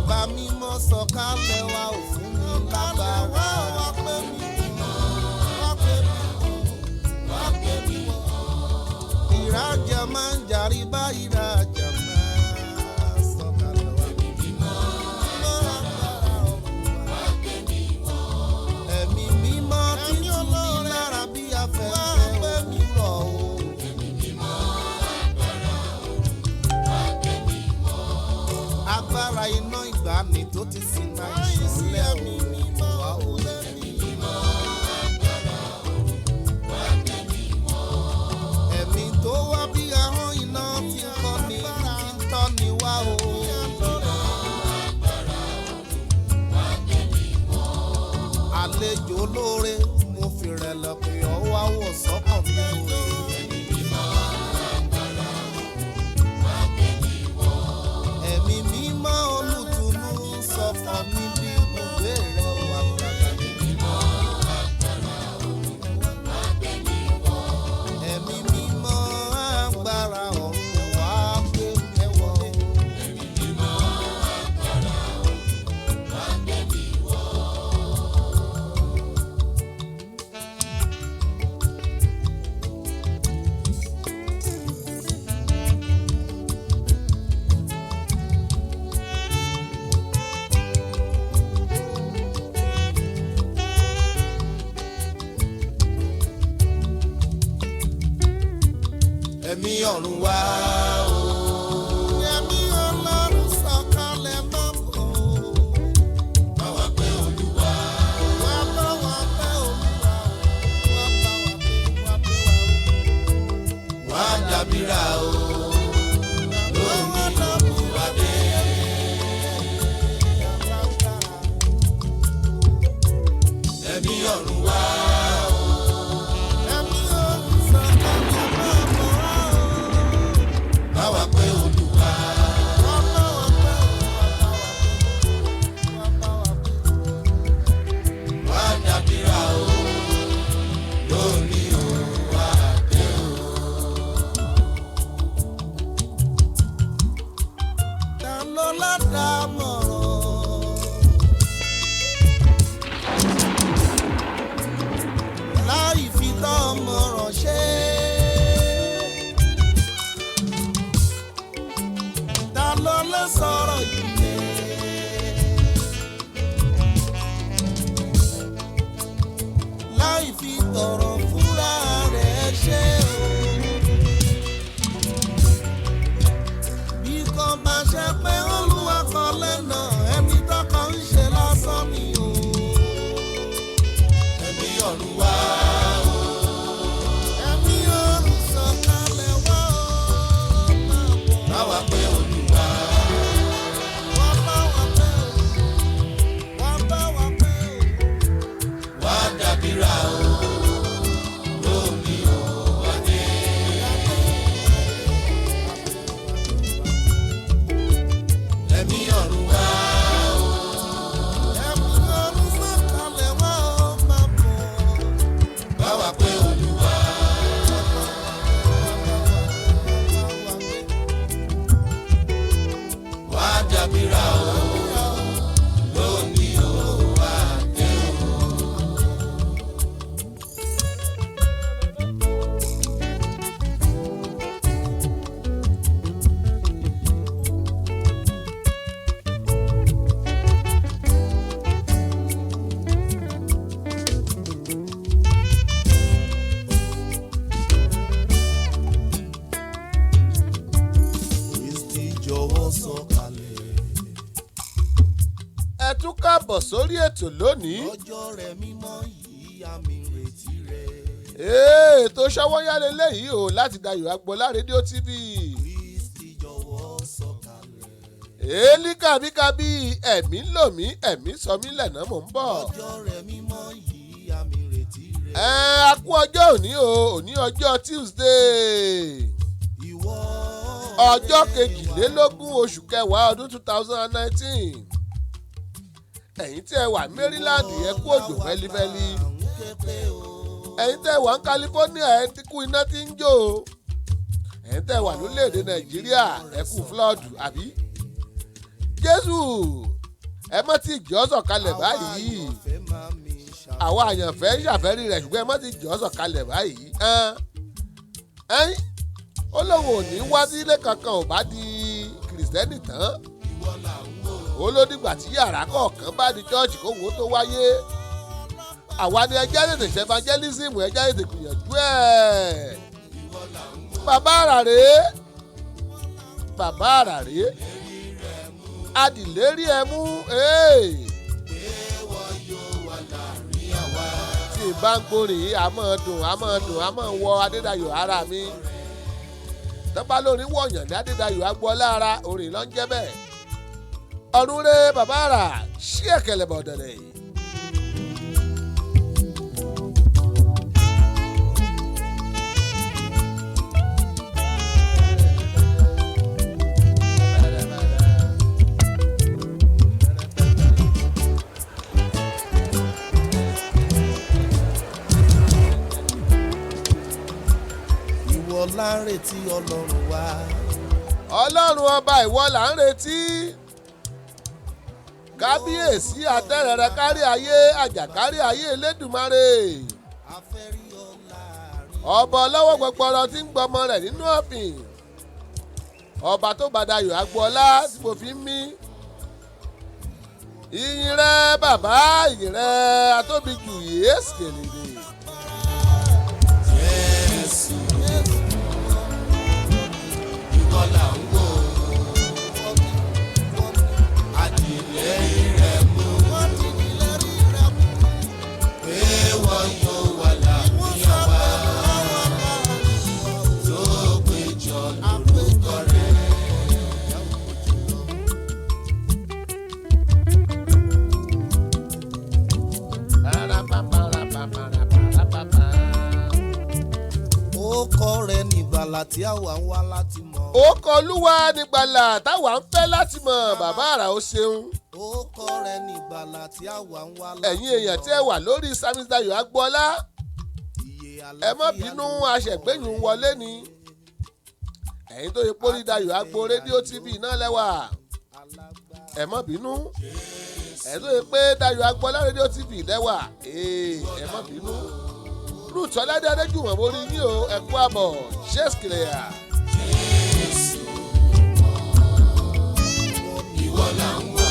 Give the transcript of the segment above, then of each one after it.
bàbá mímọ́ sọ̀kalẹ̀ wá ò fún mi lágbára. Wá pè mí mọ́, wá pè mí mọ́, wá pè mí mọ́. Ìrajà máa ń jàrí bá ìrajà máa sọ̀kalẹ̀ wá. Ẹ̀mí mímọ́ tí tù mí lára bí afẹ́fẹ́ òwúrọ̀ o. Agbára iná ìgbàanì tó ti sin náà ìṣọ̀lẹ̀ mi mímọ́ wá o. Ẹ̀mí tó wá bí ahọ́n iná tí ń kọ́ni tí ń tọ́ni wá o. Àlejò olóore mo fi rẹ̀lẹ̀ pé ọwọ́ àwọ̀ sọ́kàn mi o. Ẹ̀mí mímọ́ olùtùnú sọ̀kan mi bí ibùgbé rẹ̀ wà gbàgbà. Ẹ̀mí mímọ́ agbára ọ̀run wá gbé mẹ́wọ̀. Ẹ̀mí ọ̀run wá o. Ẹ̀mí Ọlọ́run sọ̀kalẹ̀ máa bọ̀. Bá wa pé Olúwa. Wá bá wa pé Olúwa. Wá bá wa pé wá pé wá o. Wá dàbíra o. Lónìí Olúwa dé. Ẹ̀mí ọ̀run wá o. Ẹ̀mí ọ̀run sọ̀kalẹ̀ máa bọ̀. Bá wa pé Olúwa. Wá bá wa pé Olúwa. Wá dàbíra o. Lónìí Olúwa dé o. Ta ló ládàámọ̀ràn? Láì fi tọ́mọ̀ràn ṣe. Ta ló lè sọ̀rọ̀ yìí? Láì fi tọ̀rọ̀ fúnra rẹ̀ ṣe o. Bí kò bá ṣe pé Olúwa kọ lẹ́nà ẹni tọ́kọ ń ṣe lásán ni o. Ẹ̀mí ọ̀run wá o. Ẹ̀mí ọ̀run sọ̀kalẹ̀ wá o. Bá wa pé Olúwa. Wá bá wa pé o. Wá bá wa pé o. Wá dàbíra o. Lónìí Olúwa dé. Ẹ̀mí ọ̀run wá o. Ẹ̀mí ọ̀run sọ̀kalẹ̀ wá o máa bọ̀. Bá wa pé Olúwa. Wá dàbíra o. Lónìí Olúwa dé o. Kristi jọ̀wọ́ sọ̀kalẹ̀. Ẹ tún káàbọ̀ sórí ètò lónìí. Ọjọ́ rẹ̀ mímọ́ yìí àmì ìrètí rẹ̀. Ètò Ṣọ́wọ́nyá lélẹ́yìí o láti Dayo Agboola rédíò TV. Kristi jọ̀wọ́ sọ̀kalẹ̀. Èélí kàbíkàbí ẹ̀mí ń lò mí ẹ̀mí sọ mí lẹ̀nà mò ń bọ̀. Ọjọ́ rẹ̀ mímọ́ yìí àmì ìrètí rẹ̀. A kú ọjọ́ òní o, òní ọjọ́ Tuesday. Ọjọ́ 22 oṣù kẹwàá ọdún 2019. Ẹ̀yin tí ẹ wà Maryland ẹ kú òjò fẹ́lifẹ́li. Ẹ̀yin tí ẹ wà ní California ẹ ti kú iná tí ń jó. Ẹ̀yin tí ẹ wà lórílẹ̀‐èdè Nàìjíríà ẹ kú flood àbí. Jésù ẹ má ti jọ́ sọ̀kalẹ̀ báyìí àwa àyànfẹ́ ṣàfẹ́rí rẹ̀ ṣùgbọ́n ẹ má ti jọ́ sọ̀kalẹ̀ báyìí ó lóun ò ní wá sílé kankan ò bá di kìrìsìtẹ́nì tán ó ló dìgbà tí yàrá kọ̀ọ̀kan bá di chọ́ọ̀chì kóhun ó tó wáyé àwa ni ẹjẹ́ tètè ṣe evangelism ẹjẹ́ tètè gbìyànjú ẹ̀ bàbá àrà rèé adìlérí ẹ mú tí ìbá ń gbórin yìí àmọ́ wọ Adédayọ̀ ara mi tọ́pá lórí wọ̀nyàn ní Adédayọ̀ Agboola ara orin ló ń jẹ́ bẹ́ẹ̀ ọ̀run rẹ̀ bàbá àrà ṣí ẹ̀kẹlẹ̀ bọ̀dẹ̀lẹ̀ yìí. là ń retí ọlọ́run wa. ọlọ́run ọba ìwọ là ń retí. kábíyèsí àtẹrẹrẹ kárí ayé àjàkárí ayé elédùmarè. ọba ọlọ́wọ́ gbọgbọrọ tí ń gbọmọ rẹ̀ nínú ọ̀fìn. ọba tó bá Dayo Agboola tí mo fi ń mí. ìyìn rẹ bàbá ìyìn rẹ atóbi jù yéésì kèlédè. Jésù. Ìkọlà ń wò àtìlẹ́yìn rẹ̀ mú pé wọ́n yóò wà láàbíyá wa tó péjọ lórúkọ rẹ̀. Orúkọ rẹ̀ nígbàlà tí àwa ń wá láti mọ̀. Orúkọ Olúwa nígbàlà táwa ń fẹ́ láti mọ̀. Bàbá àrà ó ṣeun. Orúkọ rẹ̀ nígbàlà tí àwa ń wá láti mọ̀. Ẹ̀yin èèyàn tí ẹ wà lórí Sammy Dayo Agboola ẹ má bínú aṣẹ̀gbẹ́yìn wọlé ni. Ẹ̀yin tó yẹ pórí Dayo Agbo rédíò TV náà lẹ́wà. Ẹ má bínú. Ẹ̀yin tó yẹ pé Dayo Agboola rédíò TV lẹ́wà. Ẹ má bínú. Ruth Ọládé Adéjùmọ̀ mo rí yín o ẹ kú àbọ̀ ṣẹ́sìkìlẹ̀yà. Jésù ìwọ là ń wò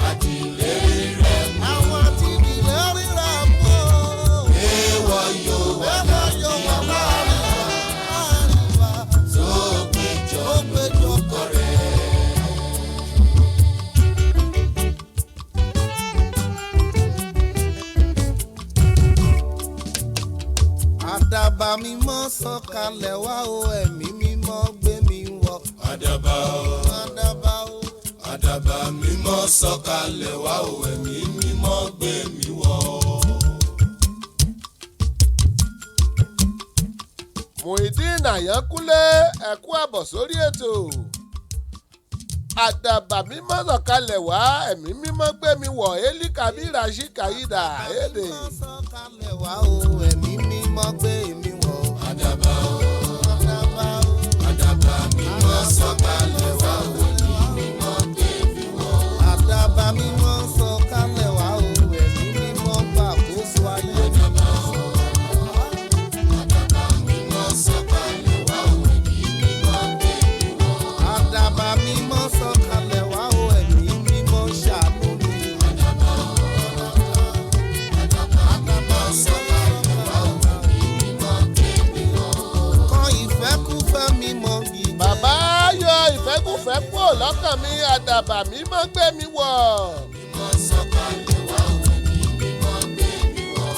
àtìlẹ́yìn rẹ̀ mú. Àwọn àtìlẹ́yìn rẹ̀ mú. Èèwọ̀ yóò wà láàrin wa tó péjọ lórúkọ rẹ̀. Àdàbà mímọ́ sọ̀kalẹ̀ wá o ẹ̀mí mímọ́ gbé mi wọ̀. Àdàbà o. Àdàbà o. Àdàbà mímọ́ sọ̀kalẹ̀ wá o ẹ̀mí mímọ́ gbé mi wọ̀. Muideen Àyánkúnlé ẹ kú àbọ̀ sórí ètò. Àdàbà mímọ́ sọ̀kalẹ̀ wá ẹ̀mí mímọ́ gbé mi wọ̀ Eli Kabira Shikayida èdè. Mímọ́ sọ̀kalẹ̀ wá o ẹ̀mí mímọ́ gbé mi wọ̀. Àdàbà o. Àdàbà o. Àdàbà mímọ́ sọ̀kalẹ̀ wá o ẹ̀mí mímọ́ gbé mi wọ̀. Àdàbà mímọ́ sọ̀kalẹ̀ wá o ẹ̀mí mímọ́ gbàkóso ayé. Àdàbà o. Àdàbà mímọ́ sọ̀kalẹ̀ wá o ẹ̀mí mímọ́ gbé mi wọ̀. Àdàbà mímọ́ sọ̀kalẹ̀ wá o ẹ̀mí mímọ́ ṣàánú mi. Àdàbà o. Àdàbà mímọ́ sọ̀kalẹ̀ wá o ẹ̀mí mímọ́ gbé mi wọ̀. Kọ ìfẹ́kúfẹ́ mímọ́ gidi. Bàbá yọ ìfẹ́kúfẹ́ kúrò lọ́kàn mi àdàbà mímọ́ gbé mi wọ̀. Mímọ́ sọ̀kalẹ̀ wá o ẹ̀mí mímọ́ gbé mi wọ̀.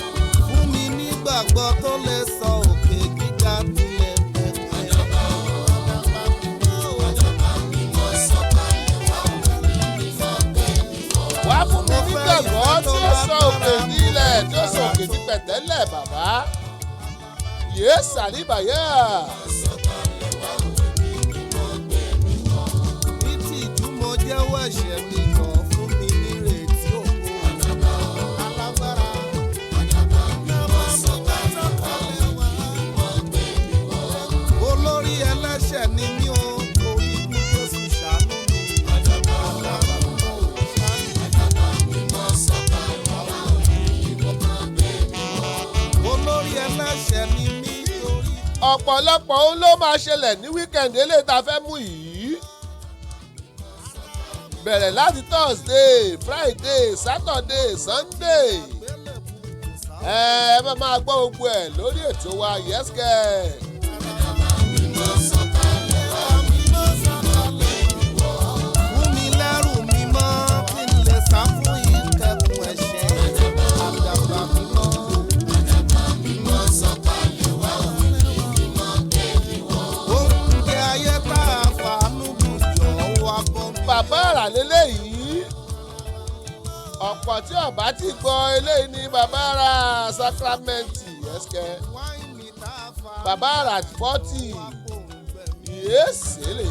Fún mi nígbàgbọ́ tó lè sọ òkè gíga tilẹ̀ pẹ̀pẹ̀. Àdàbà o. Àdàbà mímọ́ sọ̀kalẹ̀ wá o ẹ̀mí mímọ́ gbé mi wọ̀. Wá fún mi nígbàgbọ́ tí ó sọ òkè nílẹ̀ tí ó sọ òkè ní pẹ̀tẹ́lẹ̀ bàbá. Yéé sàríbàyà. Sọ̀kalẹ̀ wá o ẹ̀mí mímọ́ gbé mi wọ̀. Ní tìjú mo jẹ́wọ́ ẹ̀ṣẹ̀ mi kàn fún mi nírètí ògo. Àdàbà o. Alágbára. Àdàbà mímọ́ sọ̀kalẹ̀ wá o ẹ̀mí mímọ́ gbé mi wọ̀. Olórí ẹlẹ́ṣẹ̀ ni mí o, torí ikú Jésù ọ̀pọ̀lọpọ̀ ohun ló máa ṣẹlẹ̀ ní wíkẹ̀ndì eléyìí tá a fẹ́ mú yìí. bẹ̀rẹ̀ láti Thursday, Friday, Saturday, Sunday. ẹ máa gbọ́ gbogbo ẹ̀ lórí ètò wa yẹ́sìkẹ́. fún mi lẹ́rù mímọ́ kí n lè sá fún ìkẹ́kùn ẹ̀ṣẹ̀. àdàbà mímọ́. oúnjẹ ayé tá a fàánú bùjọ wá bọ́. bàbá àrà lélẹ́yìí ọ̀pọ̀ tí ọ̀bá ti gbọ́ eléyìí ní bàbá àrà Sacramenti yẹ́sìkẹ́. bàbá àrà 40 yéésèlè.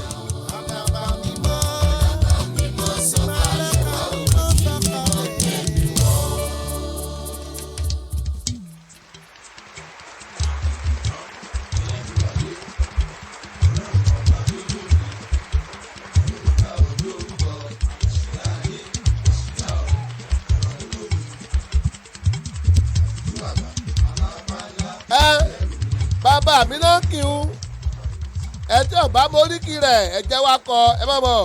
bàbá mi náà kí n ẹ tí ọba moríkì rẹ̀ ẹ jẹ́ wá kọ ẹ má bọ̀.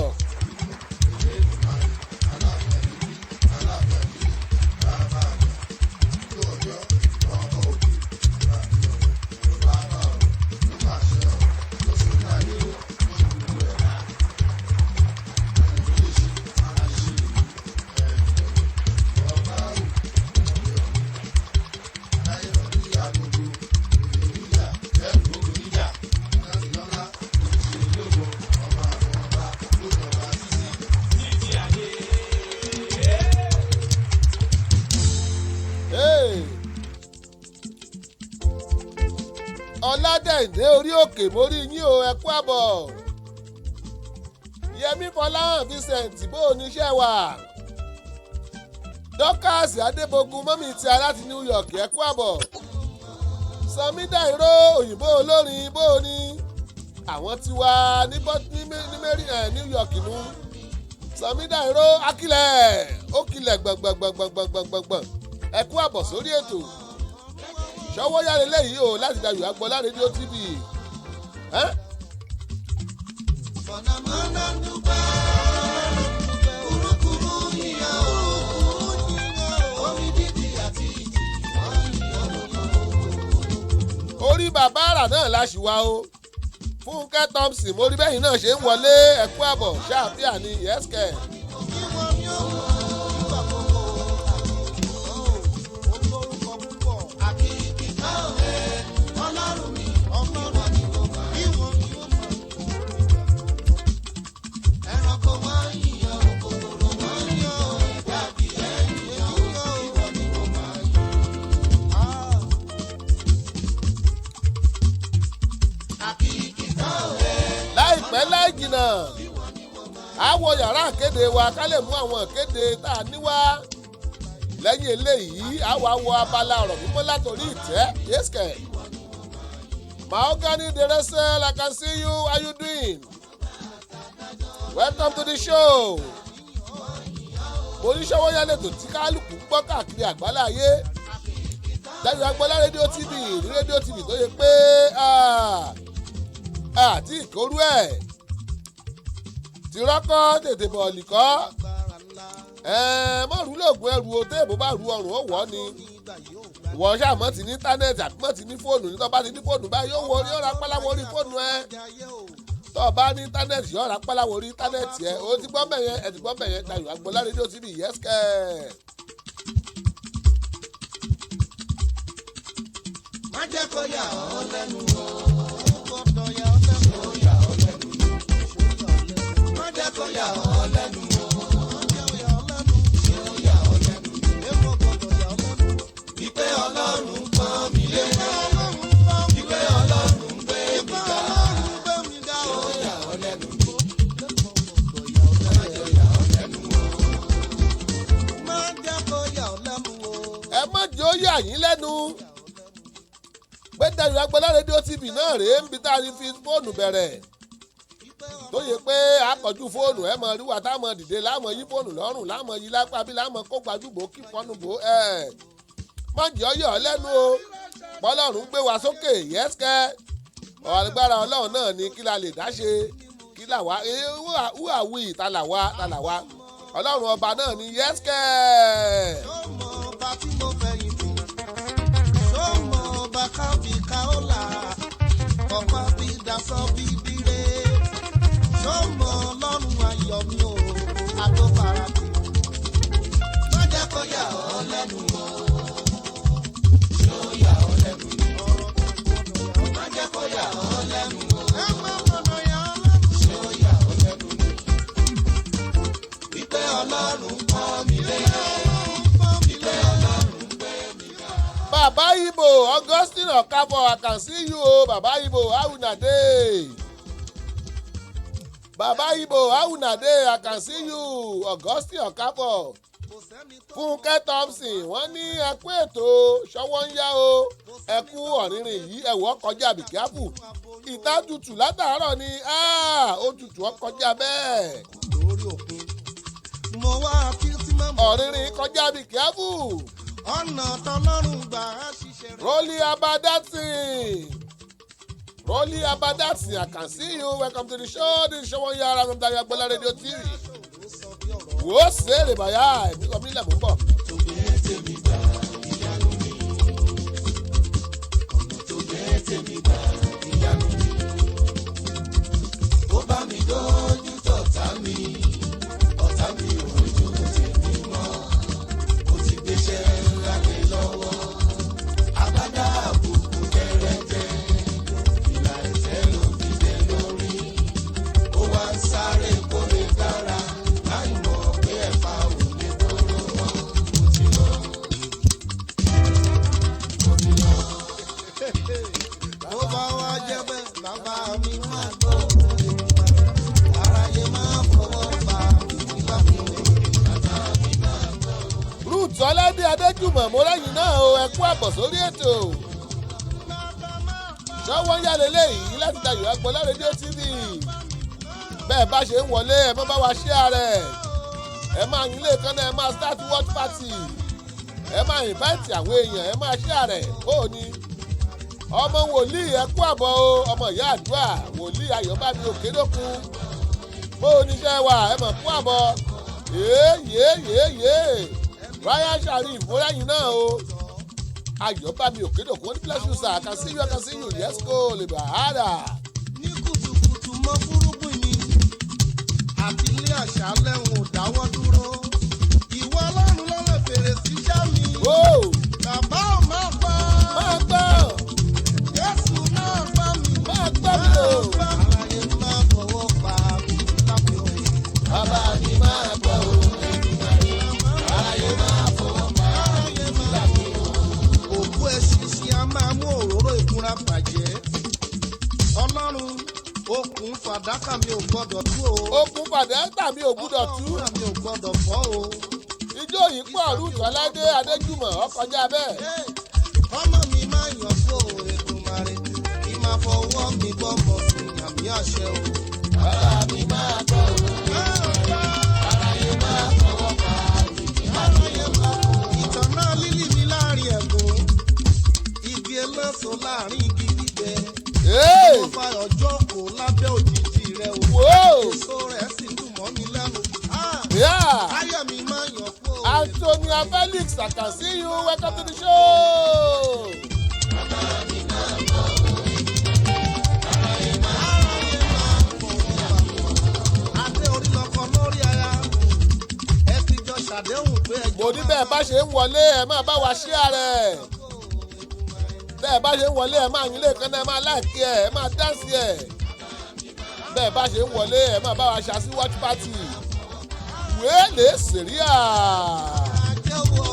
ọ̀làdẹ̀dẹ orí òkè mórí yín o ẹ kú àbọ̀. yẹmí fọláhàn Vincent bó o níṣẹ́ wà. dọ́kàsì adébógun mọ́mì tí a láti New York ẹ kú àbọ̀. sọmídà ìró òyìnbó olórin bó o ní. àwọn ti wá ní New York nù. sọmídà ìró akílẹ̀ ó kilẹ̀ gbọ̀ngbọ̀ngbọ̀ngbọ̀ngbọ̀ngbọ̀ngbọ̀n ẹ kú àbọ̀ sórí ètò. ṣọwọ́ yára lẹ́yìn o láti Dayo Agboola rédíò TV. mọ̀nàmọ́ná dúpẹ́ kúrúkúrú yíyá omi dídì àti ìjì orí bàbá àrà náà láṣì wá o. Fúnkẹ́ Thompson mórí bẹ́yìn náà ṣe ń wọlé ẹ̀kú àbọ̀ ṣáàfíà ní yẹ́sìkẹ́. láì jìnnà a wọ yàrá ìkéde wa ká lè mú àwọn ìkéde tá a níwá. lẹ́yìn eléyìí a wá wọ abala ọ̀rọ̀ mímọ́ látòrí ìtẹ́ yẹ́sìkẹ́. Mahogany Deresel, I can see you. How you doing? Welcome to the show. oníṣòwò yálẹ̀ tó tí kálukú gbọ́ káàkiri àgbáláyé. Dayo Agboola rédíò TV ní rédíò TV tó yẹ pé àti ìkórú ẹ̀ ti rọ́kọ́ tètè bọ̀ọ̀lì kọ́. mọ̀rú lóògùn ẹrù o téèbó bá ru ọrùn ó wọ̀ ni. wọ́n ṣàmọ́ ti ní íńtánẹ́ẹ̀tì àti mọ́ ti ní fóònù ní tó bá ti ní fóònù báyìí yóò wọ yóò ra páláwọ̀ orí fóònù ẹ. tó o bá ní íńtánẹ́ẹ̀tì yóò ra páláwọ̀ orí íńtánẹ́ẹ̀tì ẹ. o ti gbọ́ bẹ̀yẹn ẹ ti gbọ́ bẹ̀yẹn Dayo Agboola rédíò TV yẹ́sìkẹ́. má jẹ́ kó yà ọ́ lẹ́nu o. má jẹ́ kó yà ọ́ lẹ́nu o. ìpè Ọlọ́run pọ́n mi lé. ìpè Ọlọ́run gbé mi ga. ó yà ọ́ lẹ́nu o. má jẹ́ yà ọ́ lẹ́nu o. má jẹ́ kó yà ọ́ lẹ́nu o. ẹ má jẹ́ ó yà yín lẹ́nu. pé Dayo Agboola rédíò TV náà rèé ń bi tá a ti fi fóònù bẹ̀rẹ̀. tó yẹ pé àkọ́jú fóònù ẹ mọ̀ ríwà táwọn dìde láàmọ̀ yí fóònù lọ́rùn láàmọ̀ yí lápá bí láàmọ̀ kó gbajúbò kí fọ́nùbò má jẹ́ ọyọ̀ lẹ́nu o. bọ́lọ́run gbé wa sókè yẹ́sìkẹ́. agbára ọlọ́run náà ni kí la lè dá ṣe kí là wá wúhàwí ta là wá ọlọ́run ọba náà ni yẹ́sìkẹ́. sọmọ ọba tí mo fẹ̀yìn tì sọmọ ọba kábí káólà ọ̀pá bí dasọ bí dire sọmọ ọlọ́run ayọ̀ mi ò àtọ́farati má jẹ́ kó yà ọ́ lẹ́nu o ṣó yà ọ́ lẹ́nu o má jẹ́ kó yà ọ́ lẹ́nu o ẹ má mọ̀nà yà ọ́ lẹ́nu ṣó yà ọ́ lẹ́nu o wípé ọlọ́run pọ́n mi lé wípé ọlọ́run gbé mi ga. Baba Ibo Augustine Okafo, I can see you o Baba Ibo, how una dey? Baba Ibo, how una dey? I can see you Augustine Okafo. Fúnkẹ́ Thompson wọ́n ní ẹkú ètò ṣọwọ́ ń yá o ẹkú ọ̀rìnrìn yìí ẹ̀wọ́ kọjá bìkẹ́fù ìta tutù látàárọ̀ ni ó tutù ó kọjá bẹ́ẹ̀. lórí òkun mo wá kí tí mo mọ̀ ọ̀rìnrìn kọjá bìkẹ́fù. ọ̀nà tọ́lọ́run gbà á ṣiṣẹ́ rẹ̀. Rolly Abadatin, I can see you. Welcome to the show. This is Ṣọwọ́ ń yá ara from Dayo Agboola Radio TV. Wò ó ṣeré bàyá ẹ̀mí kan mílẹ̀ mú bọ̀. ó bá mi dójú tọ̀tá mi ọ̀tá mi ò ojú tèmi mọ́ ó ti gbéṣẹ́ ńlá lé lọ́wọ́ agbádá àbùkù kẹrẹtẹ ìlà ẹ̀tẹ́ ló fi dé lórí ó wá ń sáré kó lè dára láì mọ̀ pé ẹ̀fà ò lè dúró mọ́ ó ti lọ. ó bá wá jẹ́ bẹ́ẹ̀ bàbá mi máa gbọ́ aráyé máa fọwọ́ pa ìgbà mi ò bàbá mi máa gbọ́. Ruth Ọládé Adéjùmọ̀ mo lẹ́yìn náà o ẹ kú àbọ̀ sórí ètò. Ṣọwọ́ ń yá lélẹ́yìí láti Dayo Agboola Radio TV. Bẹ́ẹ̀ bá ṣe ń wọlé ẹ mọ́ bá wa share rẹ̀. Ẹ máa yín lè kán náà ẹ máa start watch party. Ẹ máa invite àwọn èèyàn ẹ máa share rẹ̀ bóò ni. Ọmọ wòlíì ẹ kú àbọ̀ o ọmọ ìyá àdúrà wòlíì Ayọ̀bámi Òkèdókun. Bóò níṣẹ́ wà ẹ mọ̀ kú àbọ̀. Yéé. Ryan Sharif mo lẹ́yìn náà o. Ayọ̀bámi Òkèdókun wọ́n ní bless you sir I can see you yes go lè bà á dà. ní kùtùkùtù mọ fúrúgbìn mi àti ilé àṣálẹ́ ń ò dáwọ́ dúró ìwọ ọlọ́run lọ́lẹ̀ fèrè síṣẹ́ mi Wóò bàbá ò máa pa máa gbọ́ Jésù náà bá mi máa gbọ́ mi o. aráyé máa fọwọ́ pa mi lápò Bàbá mi máa gbọ́ o. aráyé máa fọwọ́ pa mi lápò òkú ẹ̀ṣinṣin a máa mú òróró ìkunra bàjẹ́ ọlọ́run okùn fàdákà mi ò gbọ́dọ̀ tú o. Okùn pàdẹ́tà mi ò gbúdọ̀ tú. ọlọ́run mi ò gbọ́dọ̀ fọ́ o. Ijó yìí pọ̀ Ruth Ọládé Adéjùmọ̀ ọkọjá bẹ́ẹ̀. ọmọ mi máa yàn fún Èdùmàrè kí máa fọwọ́ mi gbọ́mọ̀ sí àmì àṣẹ o. Bàbá mi máa gbọ́ o. aráyé máa fọwọ́ pa aráyé máa ìtàn náà lílì mi láàrin ẹ̀gún igi eléso láàrin igi gbígbẹ. mo fa ọjọ́ kò lábẹ́ òjijì rẹ o. Whoa. èso rẹ̀ sì dùn mọ́ mi lẹ́nu. Yeah. ayọ̀ mi máa yàn fún Antonia Felix, I can see you. Welcome to the show. adé orí lọkọ lórí aya ẹ ti jọ ṣàdéhùn pé ẹjọ́ Mo ní bẹ́ẹ̀ bá ṣe ń wọlé ẹ máa bá wa share rẹ̀. Bẹ́ẹ̀ bá ṣe ń wọlé ẹ máa yín lè kán náà ẹ máa like ẹ máa dance ẹ. Bẹ́ẹ̀ bá ṣe ń wọlé ẹ máa bá wa ṣàṣì watch party. Wéèlè sèríà. àjẹwò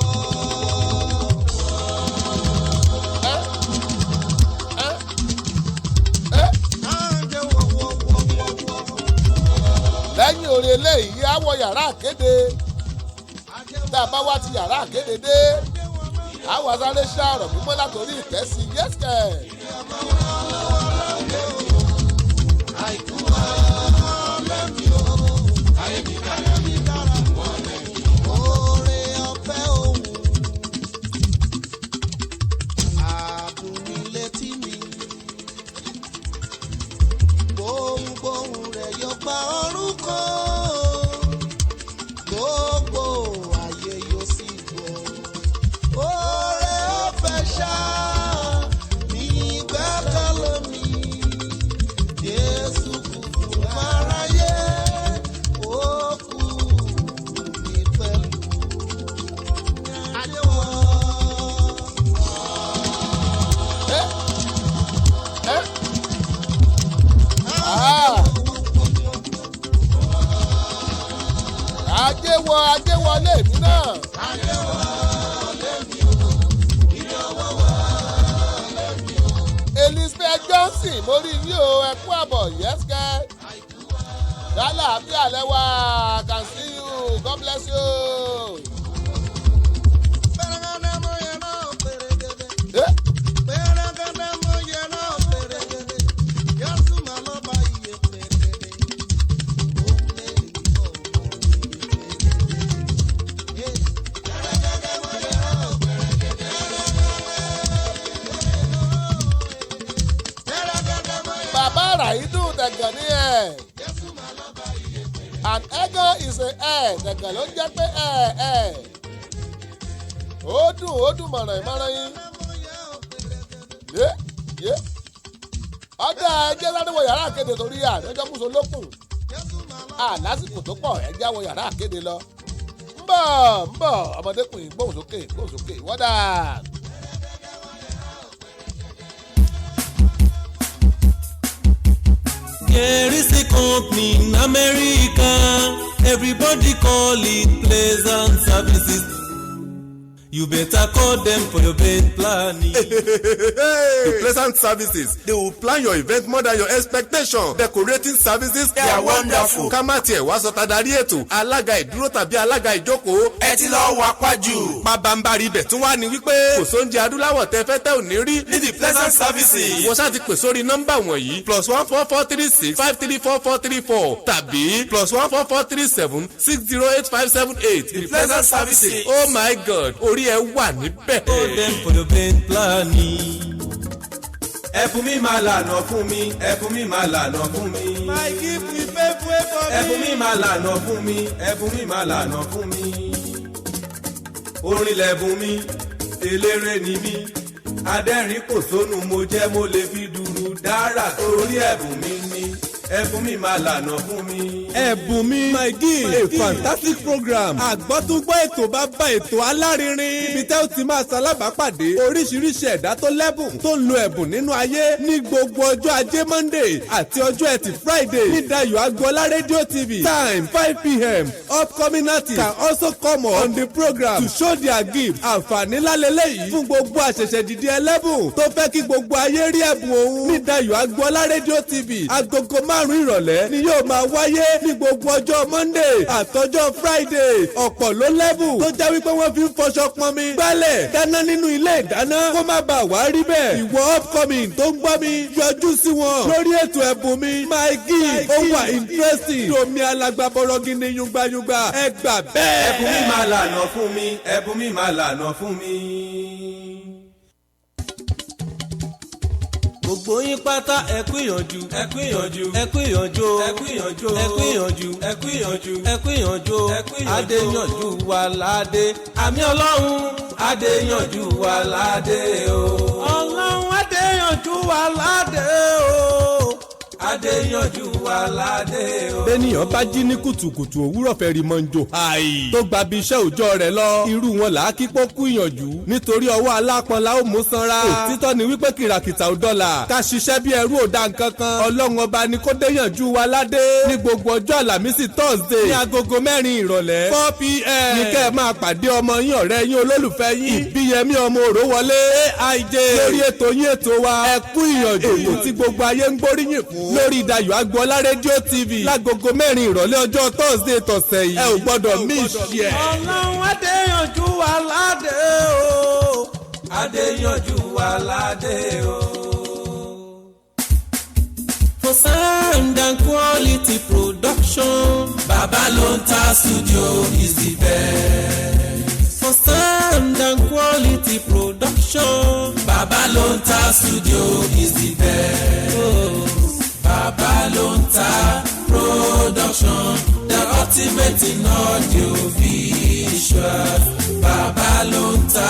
àjẹwò wọ́wọ́wọ́wọ́ Lẹ́yìn orin eléyìí á wọ yàrá àkéde. Tá a bá wá ti yàrá àkéde dé. Á wà sáré ṣá ọ̀rọ̀ mímọ́ látòrí ìtẹ́sí yẹ́sìkẹ̀. àìkú ọlẹ́mi o ayé mi dára wọlé oore ọ̀fẹ́ òun àdùn mi létí mi lọ́wọ́ Adéwọlé mi náà. Adéwọlé mi o, ilé owó wọlé mi o. Elizabeth Johnson mo rí yín o ẹ kú àbọ̀ yẹ́sìkẹ́. Dálà àbí àlẹ́ wa can see you God bless you. Bàbá Ràídù Dẹ̀gàn ní ẹ̀. An ego is a Dẹ̀gàn ló jẹ́ pé ó dùn mọ̀ràn ìmọ̀ràn yín. Ọjà ẹjẹ́ sáré wọ yàrá àkéde torí àdéjọ́ mú so lókùn. Lásìkò tó pọ̀ ẹjẹ́ wọ yàrá àkéde lọ. ń bọ̀ ọmọdékùnrin gbóhùn sókè wọ́dà. There is a company in America, everybody call it Pleasant Services. You better call them for your event planning. The Pleasant Services, they will plan your event more than your expectation. Decorating services, they are wonderful. Ká má tiẹ̀ wá sọ tadarí ètò, alága ìdúró tàbí alága ìjókòó. Ẹ ti lọ wá pàjù. Pabambari ibẹ̀ tún wá ní wípé kò sóúnjẹ adúláwọ̀ tẹ́ fẹ́ tẹ́ ò ní rí ní The Pleasant Services. Wọ́n ṣáà ti pè sórí nọ́mbà wọ̀nyí +14436534434 tàbí +14437608578. The Pleasant Services. Oh my God, orí ẹ wà níbẹ̀. Call them for your event planning. Ẹ̀bùn mi máa lànà fún mi, ẹ̀bùn mi máa lànà fún mi. My gift will pay for me. Ẹ̀bùn mi máa lànà fún mi, ẹ̀bùn mi máa lànà fún mi. Orin lẹ̀bùn mi, eléré ni mí. Adẹ́rìn pòṣónú mo jẹ́, mo lè fi dùrù dára torí ẹ̀bùn mi ni. Ẹ̀bùn mi máa lànà fún mi. Ẹ̀bùn mi my gift a fantastic program àgbọ́túngbọ́ ètò bá bá ètò alárinrin ibi tẹ́ ó ti máa ṣalábàápàdé oríṣiríṣi ẹ̀dá tó lẹ́bùn tó ń lo ẹ̀bùn nínú ayé ní gbogbo ọjọ́ ajé Monday àti ọjọ́ ẹtì Friday ní Dayo Agboola Radio TV time 5 p.m. Upcoming artists can also come on the program to show their gift. Àǹfààní lálẹ́lẹ́ yìí fún gbogbo àṣẹ̀ṣẹ̀ dìde ẹlẹ́bùn tó fẹ́ kí gbogbo ayé rí ẹ̀bùn òun ní Dayo Agboola Radio TV agogo 5 ìrọ̀lẹ́ ni yóò máa wáyé ní gbogbo ọjọ́ Monday àtọjọ́ Friday. Ọ̀pọ̀ ló lẹ́bùn tó jẹ́ wípé wọ́n fi ń fọṣọ pọnmi gbálẹ̀ dáná nínú ilé ìdáná kó má bàa wá rí bẹ́ẹ̀. Ìwọ upcoming tó ń gbọ́ mi yọjú sí wọn lórí ètò ẹ̀bùn mi my gift ó wà interesting domi alágbàbọ̀rọ̀ gidi yungbayungba ẹ gbà bẹ́ẹ̀. Ẹ̀bùn mi máa lànà fún mi, ẹ̀bùn mi máa lànà fún mi. Gbogbo yín pátá ẹ kú ìyànjú, ẹ kú ìyànjú, ẹ kú ìyànjú, ẹ kú ìyànjú, ẹ kú ìyànjú, ẹ kú ìyànjú, ẹ kú ìyànjú, ẹ kú ìyànjú. Adéyànjú wa ládé, àmì Ọlọ́run Adéyànjú wa ládé o. Ọlọ́run Adéyànjú wa ládé o. Adéyànjú wa ládé o. Bẹ́nìyàn bá jí ní kùtùkùtù òwúrọ̀ fẹ́ rí mọ́njò. Tó gba bí iṣẹ́ òòjọ́ rẹ̀ lọ. Irú wọn là á kí pọ́ kú ìyànjú. Nítorí ọwọ́ alápọn la ó mú sanra. Òtítọ́ ni wípé kìràkìtà ò dọ́là. Ká ṣiṣẹ́ bí ẹrú ò dá nǹkan kan. Ọlọ́run ọba ni kó déyànjú wa ládé. Ní gbogbo ọjọ́ Àlàmísì Thursday. Ní agogo 4 ìrọ̀lẹ́. 4 p.m. Ní kẹ́ ẹ máa pàdé ọmọ yín ọ̀rẹ́ yín olólùfẹ́ yín. Ìbíyẹmí ọmọ Òrówọlé AIJ. Lórí ètò yín ètò wa. Ẹ kú ìyànjú. Ètò tí gbogbo ayé ń gbóríyìn fún. Lórí Dayo Agboola Radio TV lágogo 4 ìrọ̀lẹ́ ọjọ́ Thursday tọ̀sẹ̀ yìí. Ẹ ò gbọ́dọ̀ miss ẹ̀. Ọlọ́run Adéyànjú wa ládé o. Adéyànjú wa ládé o. For sound and quality production, Babalonta Studio is the best. For sound and quality production, Babalonta Studio is the best. Oh. Babalonta Production, the ultimate in audio visual. Babalonta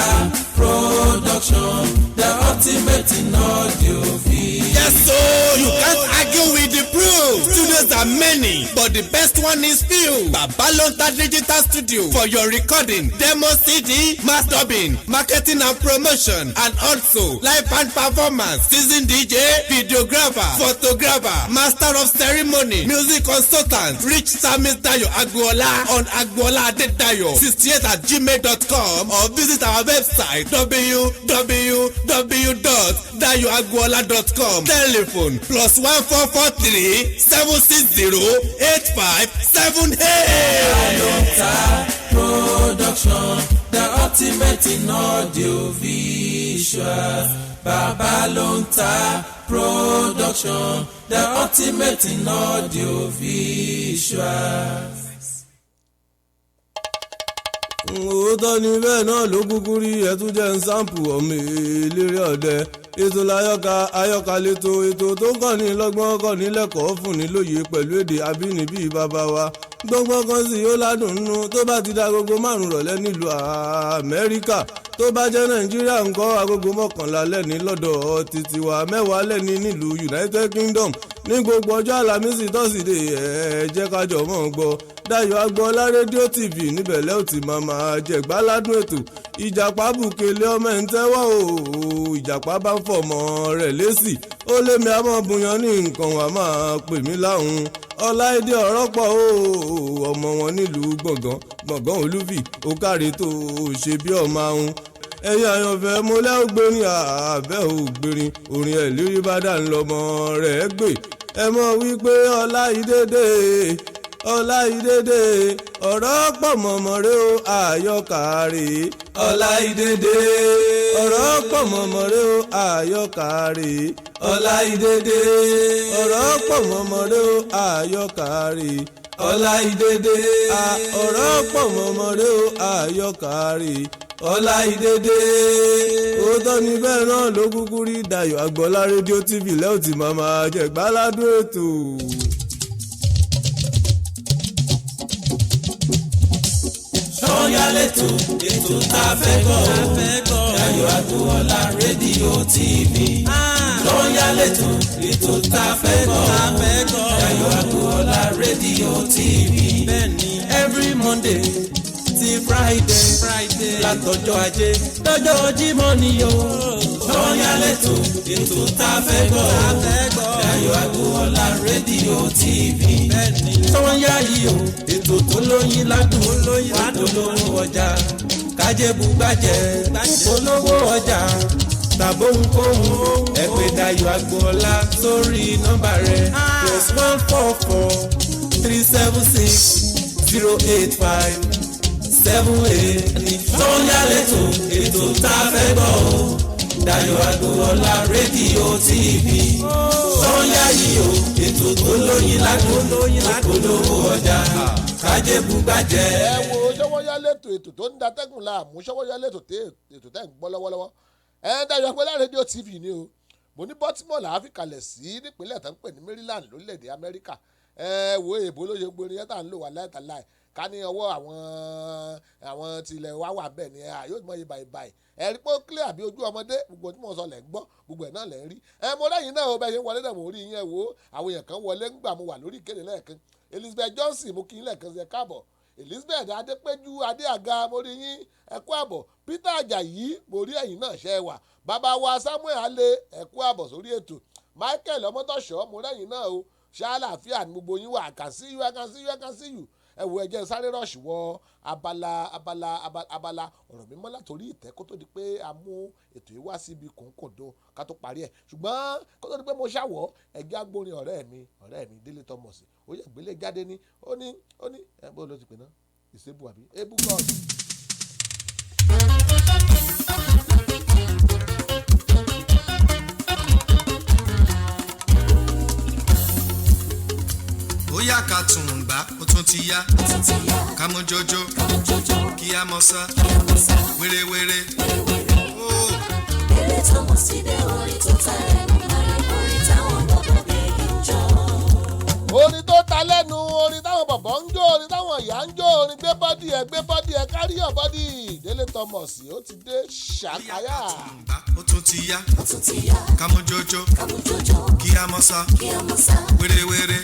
Production, the ultimate in audio visual. Yes, so you can't argue with the proof. Studios are many, but the best one is few. Babalonta Digital Studio for your recording, demo CD, mastering, marketing and promotion, and also live band performance, seasoned DJ, videographer, photographer, master of ceremony, music consultant. Reach Samis Dayo Agboola on agboola@dayo68@gmail.com or visit our website www.dayoagboola.com. Telephone +1443 760 8578. Babalonta Production, the ultimate in audio visual. Babalonta Production, the ultimate in audio visual. Òótọ́ ni bẹ́ẹ̀ náà ló kúkú rí ẹtú jẹ́ ń sáǹpù ọmọ eléré ọ̀dẹ. Ètò ayọ́ka lẹ́tọ̀ ètò tó ń kàn ní lọ́gbọ́n kàn ní lẹ́kọ̀ọ́ fún ní lóye pẹ̀lú èdè abínibí bàbá wa. Gbọ́ngbọ́n kan sì ó ládùn nínú tó bá ti da agogo 5 rọ̀lẹ́ nílùú Amẹ́ríkà. Tó bá jẹ́ Nàìjíríà ńkọ́ agogo 11 lẹ́ni lọ́dọ̀ títí wa 10 lẹ́ni nílùú United Kingdom. Ní gbogbo ọjọ́ Àlàmísì tọ́sídẹ̀ẹ́ ẹ jẹ́ ká jọ mọ́ gbọ́. Dayo Agboola rédíò TV níbẹ̀lẹ́ ò ti máa jẹ̀gbá ládùn ètò. Ìjàpá bùkélé ọmọ ẹ̀ ń tẹ́wọ́ o. Ìjàpá bá ń fọmọ rẹ̀ lésì. Ó lé mi àmọ́ buyan ní nǹkan wà máa pè mí láhùn. Ọláìdé ọ̀rọ̀ pọ̀ o. Ọmọ wọn nílùú gbọ̀ngàn olúfì. Ó káre tó ṣe bí ọmọ ahun. Ẹ̀yin àyànfẹ́ mo lẹ́ ògbérin àbẹ́ ògbérin. Orin ẹ̀ lérí bá dà ń lọmọ rẹ̀ gbé. Ẹ mọ̀ wípé Ọláìdédé ọ̀rọ̀ pọ̀ mọ̀mọ́ rẹ o àyọkàrè. Ọláìdédé ọ̀rọ̀ pọ̀ mọ̀mọ́ rẹ o àyọkàrè. Ọláìdédé ọ̀rọ̀ pọ̀ mọ̀mọ́ rẹ o àyọkàrè. Ọláìdédé ọ̀rọ̀ pọ̀ mọ̀mọ́ rẹ o àyọkàrè. Ọláìdédé. Òótọ́ ni bẹ́ẹ̀ náà ló kúkú rí Dayo Agboola rédíò TV lẹ́yìn tí màmá jẹ̀gbá ládùn ètò. Sọ́yà lẹ́tọ̀ ètò tá a fẹ́ gbọ́ Dayo Agboola rédíò TV. Sọ́yà lẹ́tọ̀ ètò tá a fẹ́ gbọ́ Dayo Agboola rédíò TV. Every Monday ti Friday látọjọ́ Ajé lọ́jọ́ Jímọ̀ ni o. Sọ́yà lẹ́tọ̀ ètò tá a fẹ́ gbọ́ Dayo Agboola rédíò TV. Sọ́yà yìí o ètò tó lóyin ládùn olówó ọjà kájẹ́bù gbàjẹ́ olówó ọjà tàbóhunkóhun ẹ pè Dayo Agboola sórí nọ́mbà rẹ̀ +144 376 08578. Sọ́yà lẹ́tọ̀ ètò tá a fẹ́ gbọ́ o Dayo Agboola rédíò TV. Sọ́yà yìí o ètò tó lóyin ládùn olówó ọjà kájẹ́bù gbàjẹ́. Ẹ wo Sọ́wọ́yá lẹ́tọ̀ ètò tó ń datẹ́gùn láàmú Sọ́wọ́yá lẹ́tọ̀ ètò tẹ́ ń gbọ́ lọ́wọ́lọ́wọ́. Dayo Agboola rédíò TV ni o. Mo ní Baltimore là á fi kalẹ̀ sí nípínlẹ̀ tó ń pè ní Maryland lórílẹ̀‐èdè Amẹ́ríkà. Wo èbó ló ṣe gbórin yẹn tá à ń lò wà láìtàláì. Ká ní ọwọ́ àwọn tilẹ̀ wá wà bẹ́ẹ̀ ni yóò mọ iye báyìí. Ẹ̀rí pé ó clear àbí ojú ọmọdé gbogbo tí mo sọ lẹ̀ ń gbọ́ gbogbo ẹ̀ náà lẹ̀ ń rí. Mo lẹ́yìn náà o bẹ́ẹ̀ ṣe wọlé náà mo rí yẹn wo àwọn èèyàn kan wọlé ńgbà mo wà lórí ìkéde lẹ́ẹ̀kan. Elizabeth Johnson mo kí yín lẹ́ẹ̀kan sí ẹ káàbọ̀. Elizabeth Adépẹ́jú Adéàga mo rí yín ẹ kú àbọ̀. Peter Ajayi mo rí ẹ̀yin náà ṣẹ́ wà. Bàbá wa Samuel Alẹ́ ẹ kú àbọ̀ sórí ètò. Michael Ọmọtọ́ṣọ́ mo rẹ́yìn náà o ṣáláàfíà ní gbogbo yín wà I can see you I can see you I can see you. Ẹ wo ẹjẹ́ sáré rọ̀ṣì wọ abala ọ̀rọ̀ mímọ́ látòrí ìtẹ́ kó tó di pé a mú ètò yìí wá síbi kòńkòndó ká tó parí ẹ̀ ṣùgbọ́n kó tó di pé mo ṣàwọ̀ ẹgbẹ́ agbórin ọ̀rẹ́ mi Délé Thomas ó yẹ gbélé jáde ní ó ní ẹ bó ló ti pè náà ìṣèbù àbí ebu god. Bóyá ká tún un gbá ó tún ti yá ká mú jọjọ kí a mọ sá wérewére. Délé Thomas ti dé orin tó ta ẹnu mọ́lẹ̀ orin táwọn bọ́bọ́ bèbí ń jọ. orin tó ta lẹ́nu, orin táwọn bọ̀bọ̀ ń jó, orin táwọn ìyá ń jó, orin gbé bọ́dì ẹ̀ kárí ọ̀ bọ́dì. Délé Thomas ó ti dé ṣàkáyà. ó tún ti yá kámújójó kí a mọ̀ sá wérewére.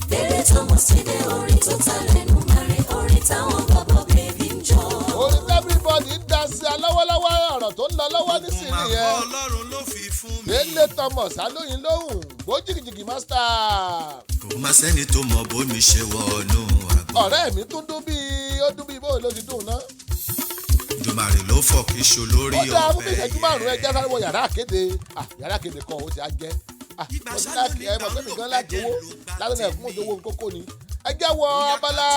Délé Thomas ti dé orin tó ta lẹ́nu mare, orin táwọn bọ̀bọ̀ bèbí ń jó. Orin everybody ń dansi alọ́wọ́lọ́wọ́ ọ̀rọ̀ tó ń lọ lọ́wọ́ nísìnyí yẹn. Ọlọ́run ló fi fún mi. Délé Thomas alóyin lóhùn gbójìgìjìgì master. kò má sẹ́ni tó mọ bómi ṣe wọnú àgbọn. Ọ̀rẹ́ mi tún dún bíi ó dún bíi bóyá ló ti dùn ná. Ìdùmarè ló fọ̀ kí ṣo lórí Ó dáa fún bí ọ̀bẹ. ìṣẹ́jú márùn-ún ẹjẹ́ sáré wọ yàrá àkéde. Yàrá àkéde kan ó ti á jẹ́. Mo ti láti ẹ mọ̀ pé mi gan láti owó lálẹ́ náà fún òjòwò kókó ni. Ẹ jẹ́ wọ abala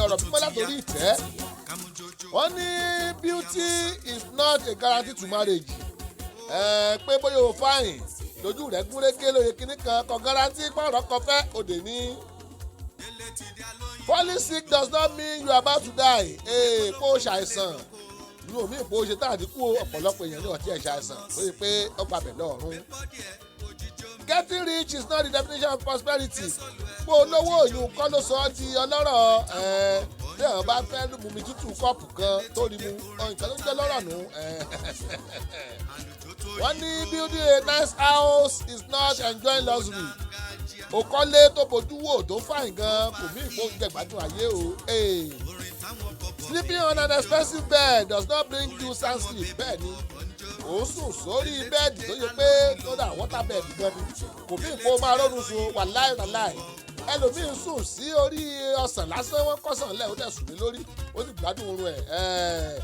ọ̀rọ̀ pípẹ́ látòrí ìtẹ́. Wọ́n ní beauty is not a guarantee to marriage. Pé bóyá o fáyìn lójú rẹ̀ gúnrégé lóye kíní kan kò guarantee pọ̀rọ̀ kan fẹ́ òde ní. Falling sick does not mean you are about to die. Kó o ṣàìsàn ní omi ìpò ṣe tá àdínkù ọ̀pọ̀lọpọ̀ èèyàn ní ọtí ẹ̀ ṣàìsàn lórí pé ó gbàbẹ̀ lọ́rùn. Getting rich is not the definition of prosperity. Pé olówó òyìn kọ́ ló sọ ọ́ di ọlọ́rọ̀ tí àwọn bá fẹ́ mú mi tútù kọ́ọ̀pù kan tó rí mu nǹkan ló ń jẹ́ lọ́rọ̀ nù. Wọ́n ní building a nice house is not enjoying luxury. Òkọ́lé tó bójú wò tó fàìn gan kò mí ìgbóhùnjẹ gbádùn ayé o. Sleeping on an expensive bed does not bring you sound sleep. Bẹ́ẹ̀ ni ó sùn sórí bẹ́ẹ̀dì tó yẹ pé kódà water bed gan ni kò mí ìkó máa rọrùn sùn wàláì. Ẹlòmíín sùn sí orí ọsàn lásán wọn kọsàn lẹ ó dẹ̀ sùn ní lórí ó sì gbádùn oorun ẹ̀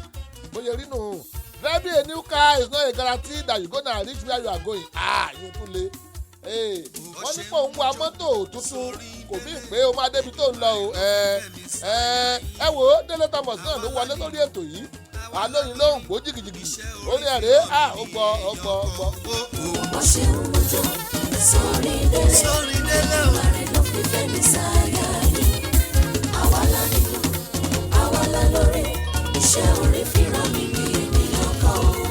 bóyá rí nù. Driving a new car is not a guarantee that you gonna reach where you are going. Yóò tún le. Wọ́n ní pò ń wa mọ́tò tuntun kò mí pé o máa débi tó ń lọ o. Ẹ wò ó Délé Thomas náà ló wọlé lórí ètò yìí alóyin lóhùn gbó jìgìjìgì orí ẹ̀rẹ́ ó gbọ́. Bó ṣe ń mojó sórí délé mare ló fi fẹ́mi sáyà yìí. Àwa la nílò àwa la lórí iṣẹ́ orí fi ràn mí ní ènìyàn kan o.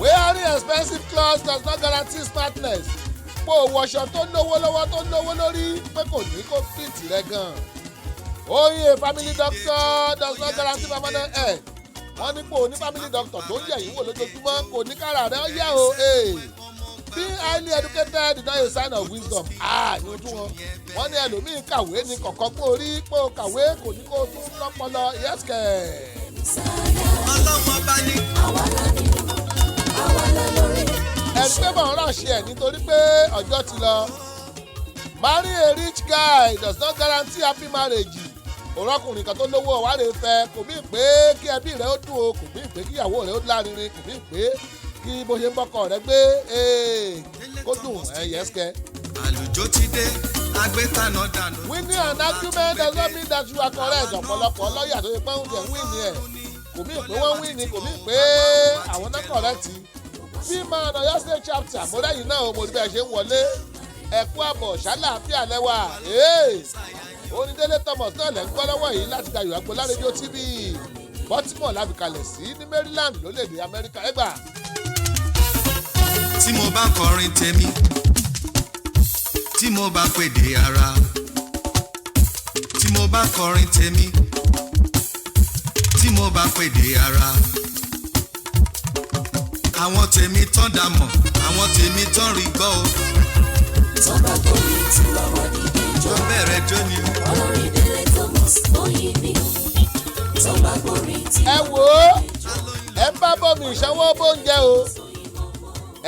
Wearing expensive clothes does not guarantee smartness. Pò wọṣọ tó lówó lọ́wọ́ tó lówó lórí pé kò ní kó fit rẹ gan. Oyin a family doctor does not guarantee permanent health. Wọ́n ní pò ní family doctor tó ń yẹ̀ yín wò lójoojúmọ́ kò ní kára rẹ̀ ó yẹ o. Being highly educated is not a sign of wisdom. Ní ojú wọn. Wọ́n ní ẹlòmíín kàwé ní kọ̀ọ̀kan pé orí pé o kàwé kò ní kó o tún lọ́pọlọ yẹ́sìkẹ̀. Ọlọ́mọ bá ní. Àwa la nílò àwa la lórí. Ẹni pé mọ̀ ń ránṣẹ́ ẹ̀ nítorí pé ọjọ́ ti lọ. Marry a rich guy does not guarantee happy marriage. Òrọ́kùnrin kan tó lówó ọ̀wárẹ̀ fẹ́ kò mí pé kí ẹbí rẹ̀ ó dùn o kò mí pé kí ìyàwó rẹ̀ ó lárinrin kò mí pé kí bó ṣe ń bọ́kọ rẹ̀ gbé kó dùn yẹ́sìkẹ́. Àlùjọ ti dé agbétanà dànù. Winning an argument does not mean that you are correct. Ọ̀pọ̀lọpọ̀ lọ́ọ̀yà tó ṣe pé oúnjẹ ń win ni ẹ̀ kò mí pé wọ́n win ni kò mí pé àwọn náà correct. Bí máa nà Ọ̀yọ́ State chapter àmúrẹ́yìn náà mo rí bẹ́ẹ̀ ṣe ń wọlé ẹ̀kú àbọ̀ ṣàlàáfíà lẹ́wà. Orin Délé Thomas náà lẹ́ ń gbọ́ lọ́wọ́ yìí láti Dayo Agboola rédíò TV Baltimore lábìkalẹ̀ sí ní Maryland lórílẹ̀‐èdè Amẹ́ríkà ẹgbà. Tí mo bá kọrin tèmi tí mo bá pèdè ara tí mo bá kọrin tèmi tí mo bá pèdè ara àwọn tèmi tán dà mọ̀ àwọn tèmi tán rí gbọ́ o. Tó bá borí tí lọ́wọ́ ní ìjọ. Tó bẹ̀rẹ̀ jó ni. Olórí Délé Thomas oyin ni. Tó bá borí tí Ẹ wò ó ẹ ń bá bọ́mi ìṣanwó bóúnjẹ o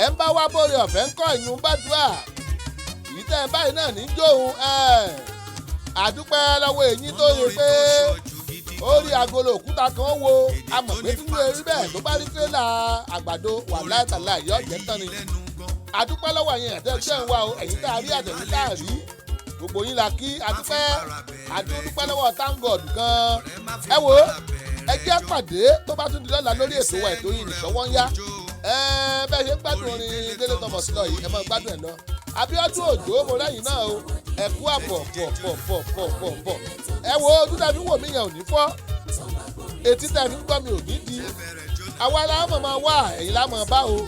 ẹ ń bá wá bóre ọ̀fẹ́ ń kọ́ ìyún gbàdúrà yìí tẹ́ ẹ báyìí náà ní jóun àdúpẹ́ lọ́wọ́ èyí tó yẹ pé ó rí agolo òkúta kan wo amọ̀ pé tí wọ́n rí bẹ́ẹ̀ tó bá rí tírélà àgbàdo wà láìtàlá ìyọ́ ọ̀jẹ̀ tán ni àdúpẹ́ lọ́wọ́ yẹn àtẹ̀jẹ́ ń wá o ẹ̀yìn tá a rí àtẹ̀yìn tá a rí gbogbo yín la kí àdúpẹ́ lọ́wọ́ thank God gan ẹ wo ẹ jẹ́ pàdé tó bá tún di lọ́la lórí ètò wa ètò yìí nìṣọ́wọ́ ń yá bẹ́ẹ̀ ṣe ń gbádùn orin Délé Thomas lọ yìí ẹ máa gbádùn ẹ̀ lọ Abíọ́dún Òjó mo lẹ́yìn náà o ẹ̀kú àbọ̀ pọ̀ ẹ wo ojú tàbí wò mí yẹn ò ní fọ́ etí tàbí gbọ́ mi ò ní di àwa la mọ̀ máa wà ẹ̀yìn la mọ̀ bá o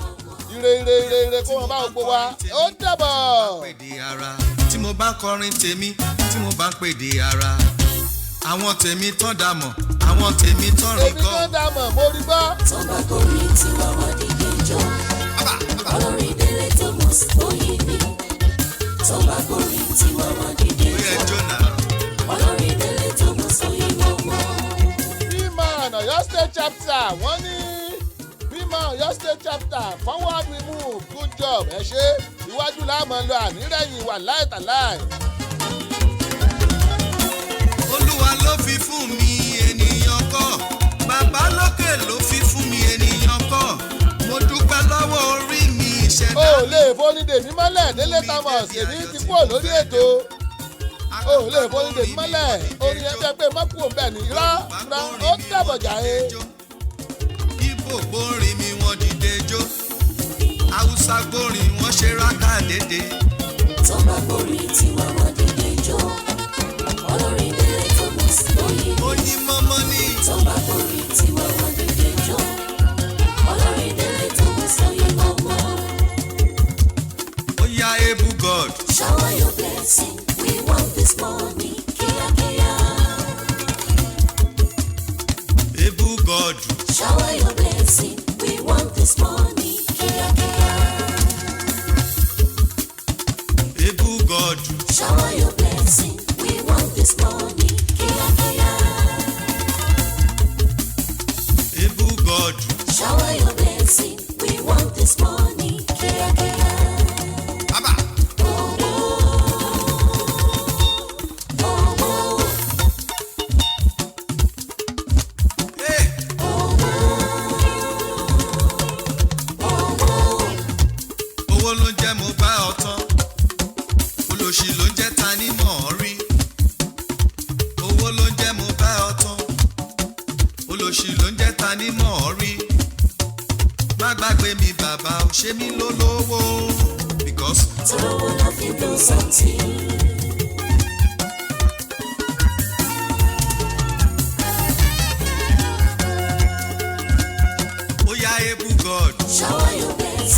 ire kó wọn bá gbogbo wa ó dàbọ̀. pèdè ara tí mo bá kọrin tèmi tí mo bá pèdè ara àwọn tèmi tán dàmọ̀ àwọn tèmi tán rí èmi kọ́. tó dàmọ̀ mo rí gbọ́. tọ́ba kórè tí wàá wá dìde jọ olórin délé tó mọ̀ sí bóyá ni tọ́ba kórè tí wàá wá dìde ó yẹ jọ jóná. olórin délé tó mọ̀ sí ìwọ̀wọ̀. Bímọ Ọ̀yọ́ state chapter wọ́n ní Bímọ Ọ̀yọ́ state chapter forward we move good job ẹ ṣe iwájú láàmú lọ ànírẹ̀yìn wà láìtàláì. olúwa ló fi fún mi ènìyàn kọ́ bàbá lókè ló fi fún mi ènìyàn kọ́ mo dúpẹ́ lọ́wọ́ orí mi ìṣẹ̀dá. o lè fónídè mí mọ́lẹ̀ Délé Thomas èmi ti kúrò lórí ètò o lè fónídè mí mọ́lẹ̀ orin ẹgbẹ́ pé mọ́kù òǹbẹ̀ ní irọ́ ó dàbọ̀jà e. Ìgbò gbórin mi wọ́n dìde jó Haúsá gbórin wọ́n ṣe rákà dédé. tọ́ba kórè tí wàá wá dìde jọ olórin délé tó mọ̀ sí bóyá ni oyin mọ́mọ́ ní. tọ́ba kórè tí wàá wá dìde jọ olórin délé tó mọ̀ sí ìwọ̀wọ̀. ó yá ebu God. Shower your blessing, we want this money, kia kia. ebu God. Shower your blessing, we want this money, kia kia. ebu God. Shower your blessing, we want this money, kia kia. ebu God. Shower your blessing, we want this money, kia kia. Abba. Hey. owó ló ń jẹ́ mo bá ọ tán olóṣì ló ń jẹ́ ta ní mọ̀ ọ́ rí owó ló ń jẹ́ mo bá ọ tán olóṣì ló ń jẹ́ ta ní mọ̀ ọ́ rí má gbàgbé mi bàbá ò ṣe mí lólówó because Throw love you do something. ó yá ebu God. Shower your